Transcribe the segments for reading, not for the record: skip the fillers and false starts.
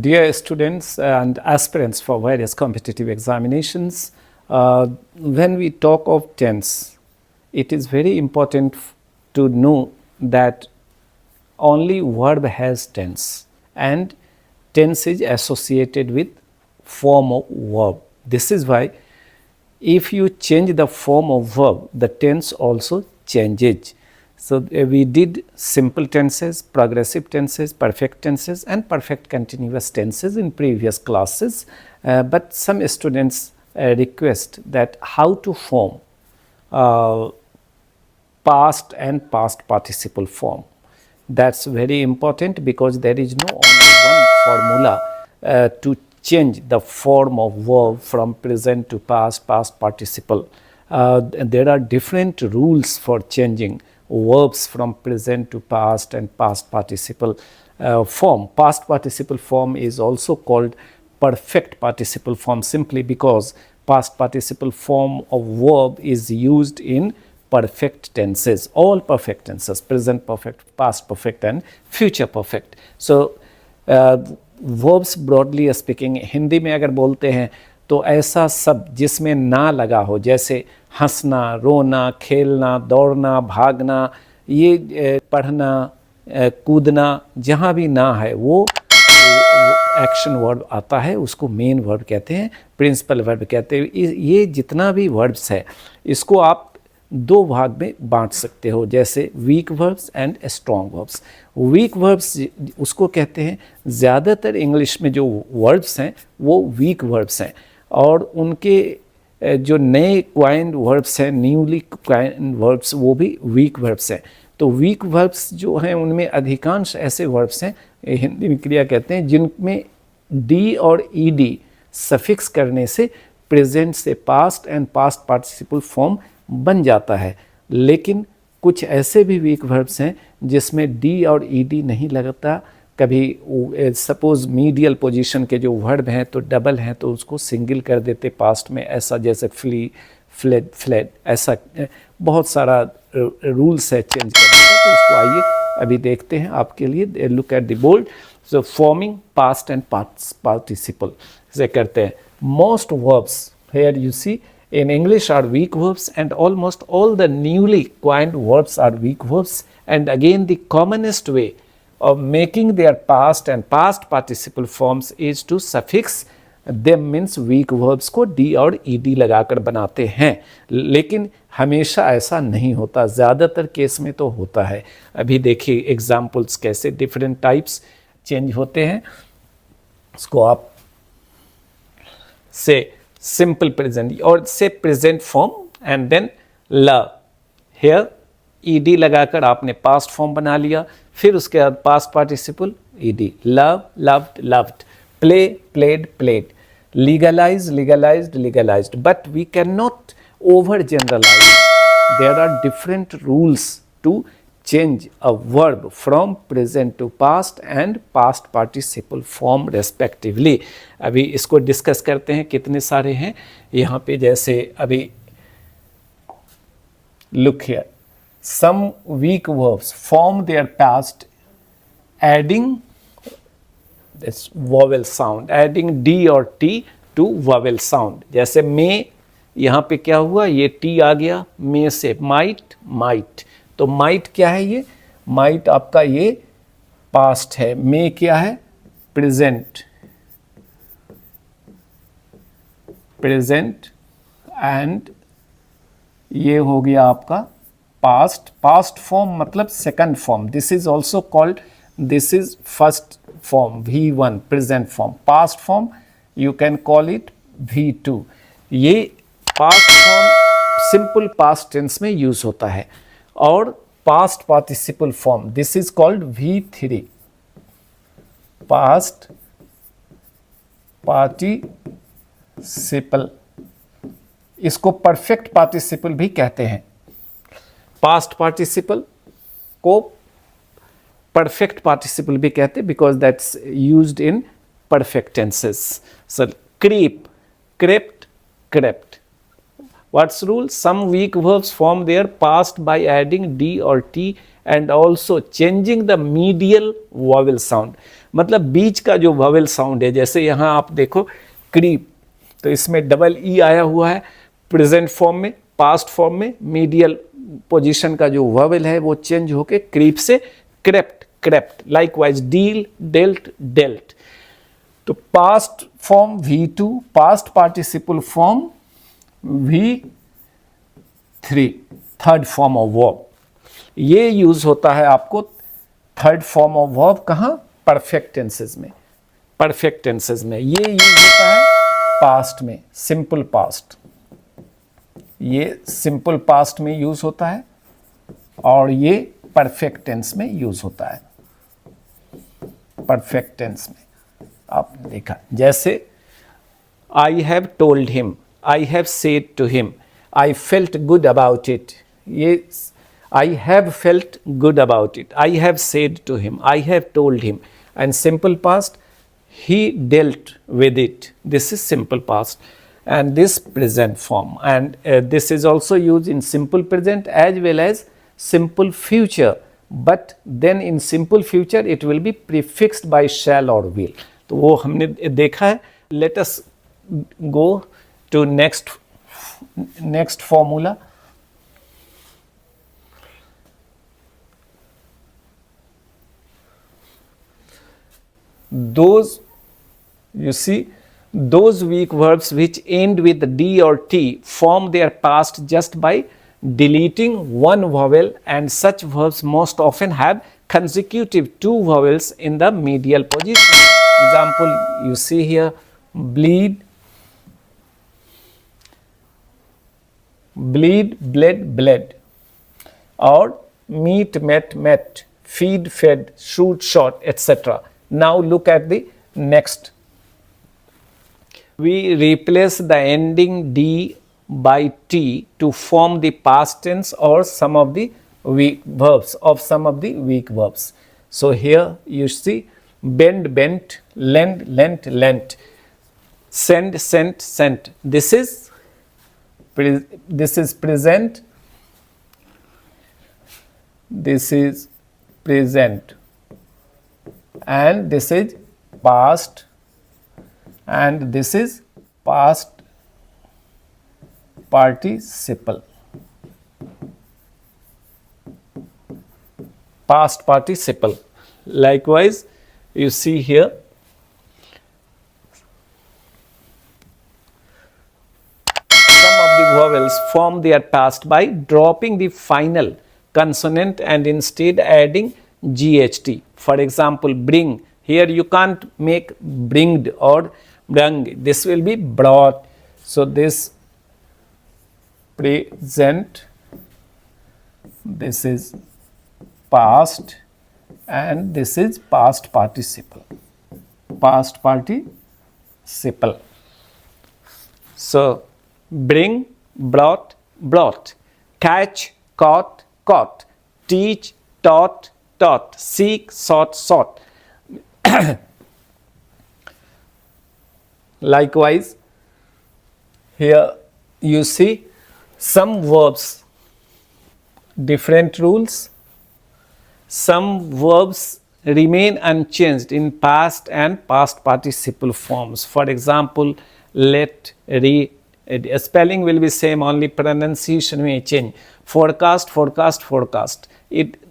Dear students and aspirants for various competitive examinations, when we talk of tense, it is very important to know that only verb has tense and tense is associated with form of verb. This is why if you change the form of verb, the tense also changes. So we did simple tenses, progressive tenses, perfect tenses and perfect continuous tenses in previous classes, but some students request that how to form past and past participle form. That's very important because there is no only one formula to change the form of verb from present to past, past participle. There are different rules for changing verbs from present to past and past participle form. Past participle form is also called perfect participle form simply because past participle form of verb is used in perfect tenses, all perfect tenses, present perfect, past perfect and future perfect. So verbs broadly speaking, Hindi में अगर बोलते हैं तो ऐसा सब जिसमें ना लगा हो, जैसे हंसना, रोना, खेलना, दौड़ना, भागना, ये पढ़ना, कूदना, जहाँ भी ना है वो एक्शन वर्ब आता है, उसको मेन वर्ब कहते हैं, प्रिंसिपल वर्ब कहते हैं. ये जितना भी वर्ब्स है इसको आप दो भाग में बांट सकते हो, जैसे weak verbs and strong verbs. Weak verbs उसको कहते हैं, ज़्यादातर इंग्लिश में जो वर्ब्स हैं वो वीक वर्ब्स हैं और उनके जो नए क्वाइंड वर्ब्स हैं, न्यूली क्वाइंड वर्ब्स, वो भी वीक वर्ब्स हैं. तो वीक वर्ब्स जो हैं उनमें अधिकांश ऐसे वर्ब्स हैं, हिंदी में क्रिया कहते हैं, जिनमें डी और ईडी सफिक्स करने से प्रेजेंट से past and past participle form बन जाता है. लेकिन कुछ ऐसे भी वीक वर्ब्स हैं जिसमें डी और ईडी नहीं लगता. कभी सपोज मीडियल पोजीशन के जो वर्ब हैं तो डबल हैं तो उसको सिंगल कर देते पास्ट में, ऐसा जैसे फ्ली, फ्लेड, फ्लेड, ऐसा बहुत सारा रूल्स है चेंज करने का. तो उसको आइए अभी देखते हैं आपके लिए. Look at the bold. So forming past and past participle से करते हैं. Most verbs here you see in English are weak verbs and almost all the newly coined verbs are weak verbs, and again the commonest way of making their past and past participle forms is to suffix them, means weak verbs को d और ed लगाकर बनाते हैं. लेकिन हमेशा ऐसा नहीं होता, ज़्यादातर केस में तो होता है. अभी देखिए एग्जाम्पल्स कैसे डिफरेंट टाइप्स चेंज होते हैं. इसको आप से simple present or say present form and then love. Here ed लगाकर आपने past form बना लिया, फिर उसके बाद past participle ed, love, loved, loved, play, played, played, legalize, legalized, legalized. But we cannot over generalize. There are different rules to change a verb from present to past and past participle form respectively. अभी इसको discuss करते हैं, कितने सारे हैं यहाँ पे. जैसे अभी look here, some weak verbs form their past adding this vowel sound, adding d or t to vowel sound. जैसे may, यहाँ पे क्या हुआ, ये t आ गया, may से might, might. तो माइट क्या है, ये माइट आपका ये पास्ट है, मे क्या है प्रेजेंट, प्रेजेंट एंड ये हो गया आपका पास्ट. पास्ट फॉर्म मतलब second form. This is also called, this is first form V1 present form. Past form you can call it V2. ये past form simple past tense में use होता है. और past participle form this is called V3 past participle. इसको perfect participle भी कहते हैं. Past participle को परफेक्ट पार्टिसिपल भी कहते हैं because that's used in perfect tenses. So creep, crept, crept. What's rule? Some weak verbs form their past by adding d or t and also changing the medial vowel sound. मतलब बीच का जो vowel sound है, जैसे यहाँ आप देखो creep, तो इसमें डबल ई आया हुआ है प्रेजेंट फॉर्म में, पास्ट फॉर्म में मीडियल पोजीशन का जो वॉवेल है वो चेंज होके क्रीप से crept, crept. Likewise deal, dealt, dealt. तो past form V2, past participle form V3, third form of verb. ये यूज होता है आपको थर्ड फॉर्म ऑफ वर्ब कहाँ? परफेक्ट टेंसेस में। परफेक्ट टेंसेस में ये यूज होता है पास्ट में, सिंपल पास्ट, ये सिंपल पास्ट में यूज होता है और ये परफेक्ट टेंस में यूज होता है। परफेक्ट टेंस में आपने देखा, जैसे I have told him, I have said to him, I felt good about it. ये I have felt good about it, I have said to him, I have told him. And simple past, he dealt with it. This is simple past. And this present form, and this is also used in simple present as well as simple future, but then in simple future it will be prefixed by shall or will. तो वो हमने देखा है. Let us go to next formula. Those, you see, those weak verbs which end with D or T form their past just by deleting one vowel, and such verbs most often have consecutive two vowels in the medial position. Example, you see here, bleed, bleed, bled, bled, or meet, met, met, feed, fed, shoot, shot, etc. Now look at the next. We replace the ending D by T to form the past tense or some of the weak verbs, of some of the weak verbs. So here you see bend, bent, lend, lent, lent, send, sent, sent. This is present, this is present, and this is past, and this is past participle. Past participle. Likewise, you see here, some of the vowels form their past by dropping the final consonant and instead adding GHT. For example, bring. Here you can't make bringed or brung. This will be brought. So this present, this is past, and this is past participle. Past participle. So bring, brought, brought. Catch, caught, caught. Teach, taught, taught. Seek, sought, sought. Likewise, here you see some verbs, different rules. Some verbs remain unchanged in past and past participle forms. For example, let, re, spelling will be same, only pronunciation may change. Forecast, forecast, forecast.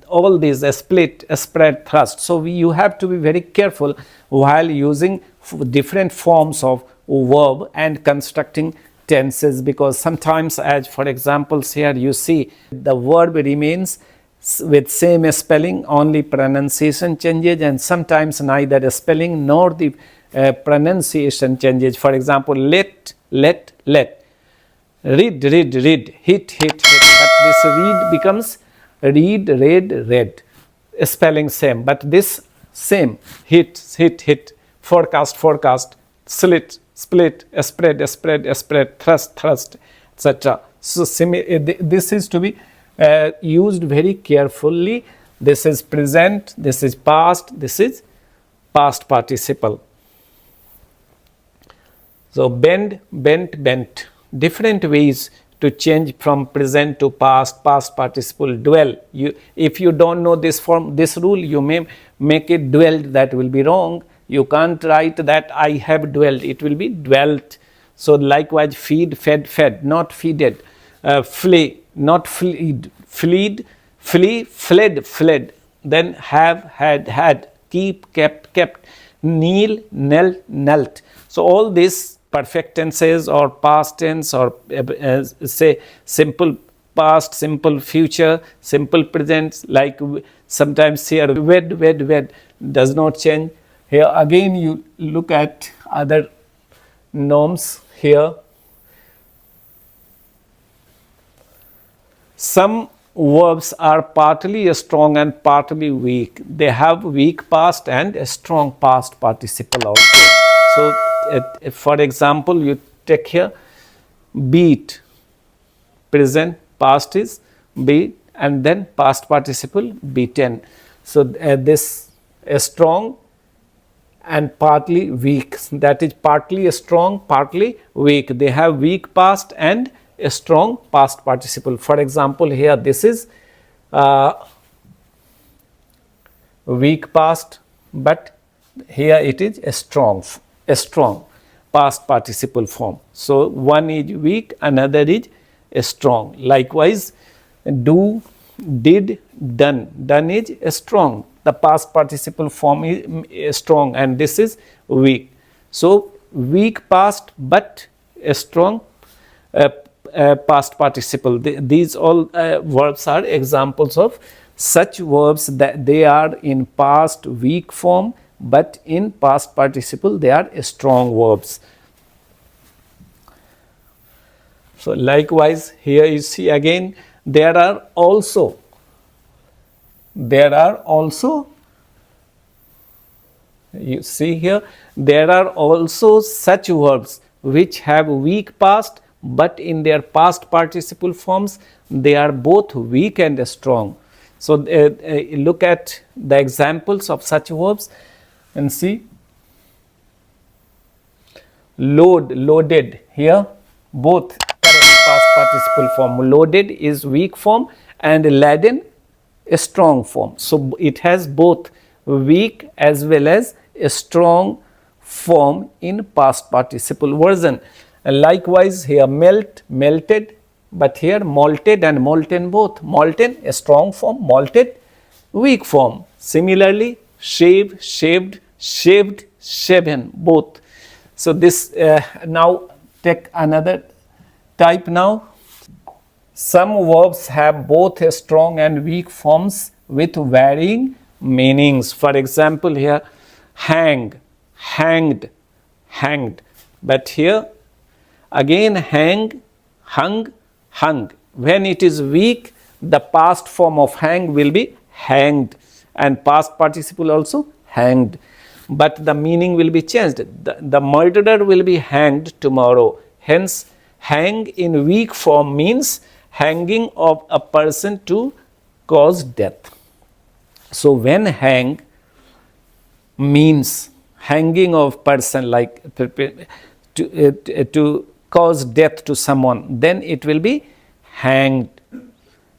All these split, spread, thrust. So you have to be very careful while using different forms of verb and constructing tenses, because sometimes, as for examples here you see, the verb remains with same spelling, only pronunciation changes, and sometimes neither spelling nor the pronunciation changes. For example, let, let, let. Read, read, read. Hit, hit, hit. But this read becomes read, read, read. Spelling same, but this same. Hit, hit, hit. Forecast, forecast. Slit, split. Spread, spread, spread. Thrust, thrust, etc. So this is to be used very carefully. This is present, this is past, this is past participle. So bend, bent, bent. Different ways to change from present to past, past participle, dwell. If you don't know this form, this rule, you may make it dwelled. That will be wrong. You can't write that I have dwelled. It will be dwelt. So likewise, feed, fed, fed, not feeded. Flee, not fleed, fleed, flee, fled, fled. Then have, had, keep, kept, kept, kneel, knelt, knelt. So all these perfect tenses or past tense or say simple past, simple future, simple present, like sometimes here wed does not change. Here again you look at other norms here. Some verbs are partly strong and partly weak. They have weak past and a strong past participle also. So for example, you take here beat, present, past is beat, and then past participle beaten. So this strong and partly weak, that is partly strong, partly weak. They have weak past and a strong past participle. For example, here this is weak past, but here it is a strong past participle form. So one is weak, another is strong. Likewise, do, did, done. Done is strong. The past participle form is strong, and this is weak. So weak past but a strong past participle. These all verbs are examples of such verbs that they are in past weak form, but in past participle they are strong verbs. So likewise, here you see again there are also you see here there are also such verbs which have weak past, but in their past participle forms they are both weak and strong. So look at the examples of such verbs and see. Load, loaded, here both correct past participle form. Loaded is weak form and laden a strong form. So it has both weak as well as a strong form in past participle version. And likewise here melt, melted, but here malted and molten both. Molten a strong form, malted weak form. Similarly shave, shaved, shaved, shaven both. So this now take another type now. Some verbs have both a strong and weak forms with varying meanings. For example, here hang, hanged, hanged. But here again hang, hung, hung. When it is weak, the past form of hang will be hanged, and past participle also hanged. But the meaning will be changed. The murderer will be hanged tomorrow. Hence, hang in weak form means hanging of a person to cause death. So when hang means hanging of person, like to cause death to someone, then it will be hanged,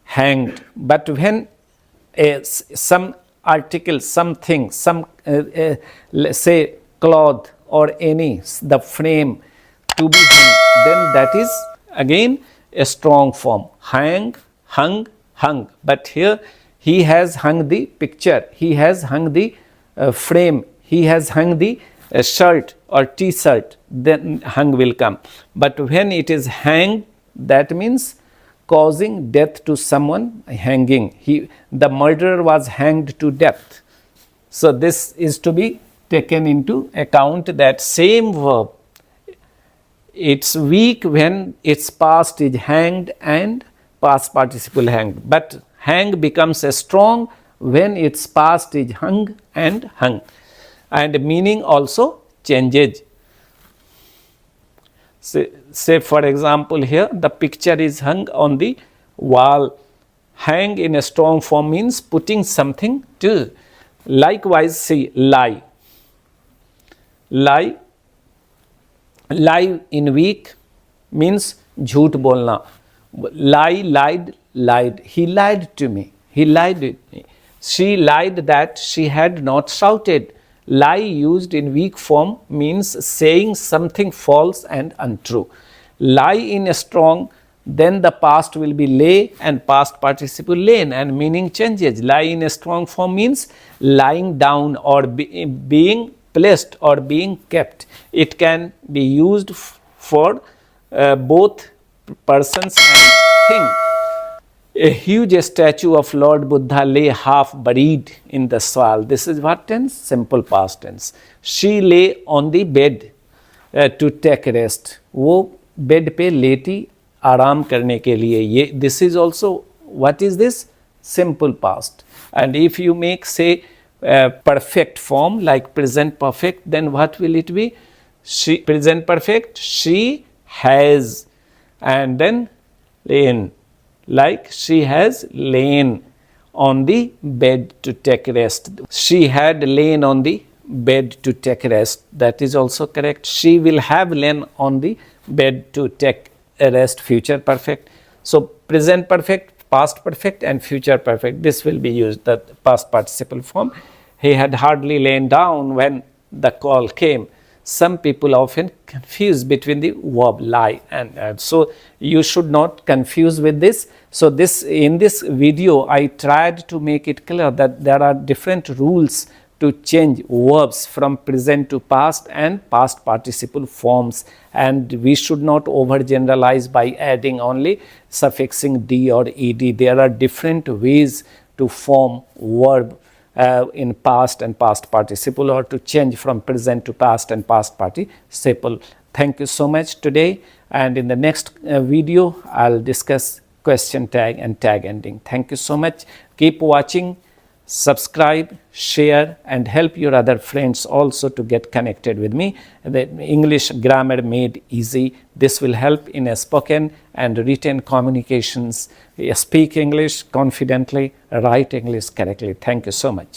hanged. But when some article, something, some say cloth or any, the frame to be hung, then that is again a strong form. Hang, hung, hung. But here he has hung the picture, he has hung the frame, he has hung the shirt or t-shirt, then hung will come. But when it is hanged, that means causing death to someone, hanging. The murderer was hanged to death. So this is to be taken into account, that same verb, it's weak when its past is hanged and past participle hanged, but hang becomes a strong when its past is hung and hung, and meaning also changes. Say for example, here the picture is hung on the wall. Hang in a strong form means putting something to. Likewise, see lie. Lie in weak means झूठ बोलना. Lie, lied. He lied to me. He lied to me. She lied that she had not shouted. Lie used in weak form means saying something false and untrue. Lie in a strong, then the past will be lay and past participle lain and meaning changes. Lie in a strong form means lying down or being placed or being kept. It can be used for both persons and thing. A huge statue of Lord Buddha lay half buried in the soil. This is what tense? Simple past tense. She lay on the bed to take rest. वो bed पे लेटी आराम करने के लिए. ये this is also what is this? Simple past. And if you make say perfect form like present perfect, then what will it be? She present perfect. She has, and then lain. Like she has lain on the bed to take rest. She had lain on the bed to take rest. That is also correct. She will have lain on the bed to take a rest, future perfect. So present perfect, past perfect and future perfect. This will be used, the past participle form. He had hardly lain down when the call came. Some people often confuse between the verb lie and so you should not confuse with this. So this in this video I tried to make it clear that there are different rules to change verbs from present to past and past participle forms, and we should not overgeneralize by adding only suffixing d or ed. There are different ways to form verb in past and past participle, or to change from present to past and past participle. Thank you so much today, and in the next video I'll discuss question tag and tag ending. Thank you so much. Keep watching, subscribe, share and help your other friends also to get connected with me. The English grammar made easy. This will help in a spoken and written communications. Speak English confidently, write English correctly. Thank you so much.